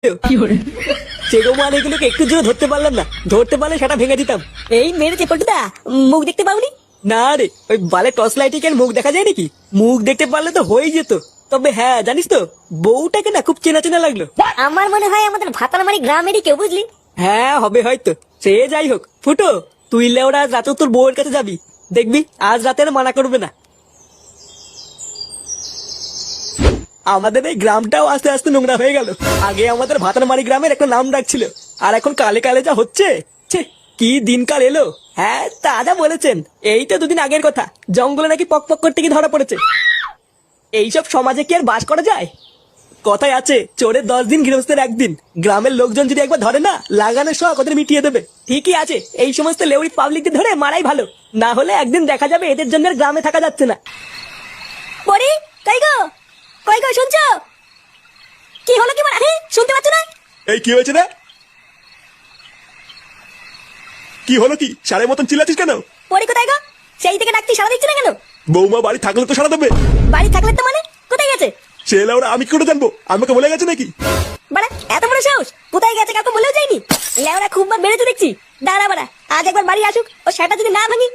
চেগো মাল এগুলোকে একটু জোরে ধরতে পারলাম না, ধরতে পারলে সেটা ভেঙে দিতাম। এই মেরেছে পল্টুদা, মুখ দেখতে পাওনি? না রে, ওই বালে টর্চ লাইটে কি আর মুখ দেখা যায় নাকি? মুখ দেখতে পারলে তো হয়েই যেত। তবে হ্যাঁ, জানিস তো, বউটাকে না খুব চেনা চেনা লাগলো। আমার মনে হয় আমাদের ভাতারমারি গ্রামেরই কেউ, বুঝলি? হ্যাঁ, হবে হয়তো। সে যাই হোক, ফুটো তুই লেওরা আজ রাতে তোর বউয়ের কাছে যাবি, দেখবি আজ রাতে আর মানা করবে না। আমাদের এই গ্রামটাও আস্তে আস্তে নোংরা হয়ে গেল। আগে আমাদের ভাতারমারি গ্রামের একটা নাম ডাক ছিল, আর এখন কালে কালে যা হচ্ছে, ছে, কি দিনকাল এলো। হ্যাঁ, দাদা বলেছেন, এই তো দুদিন আগের কথা, জঙ্গলে নাকি পক পক করতে গিয়ে ধরা পড়েছে। এইসব সমাজে কি আর বাস করা যায়? কথায় আছে, চোরের 10 দিন গৃহস্থের 1 দিন। গ্রামের লোকজন যদি একবার ধরে না, লাগানোর শখ ওদের মিটিয়ে দেবে। ঠিকই আছে, এই সমস্ত লেউরি পাবলিকদের ধরে মারাই ভালো, না হলে একদিন দেখা যাবে এদের জন্য আর গ্রামে থাকা যাচ্ছে না। পরি, কই গো? কই গো, শুনছো? কি হলো কি মানে? শুনতে পাচ্ছ না? এই কি হয়েছে রে? কি হলো কি? সারের মতন চিল্লাচ্ছিস কেন? পরি কোথায় গো? সেই থেকে ডাকছি, সাড়া দিচ্ছে না কেন? বৌমা বাড়ি থাকলে তো সারা দেবে। বাড়ি থাকলে তো মানে কোথায় গেছে? সে ওরা আমি কি করে জানবো? আমাকে বলে গেছে নাকি? বাড়া, এত বড় সাহস! কোথায় গেছে কাউকে বলেও যায়নি। লেওরা খুব বার বেড়েছে দেখছি। দাঁড়া বাড়া, আজ একবার বাড়ি আসুক, ও সেটা যদি না ভাঙি।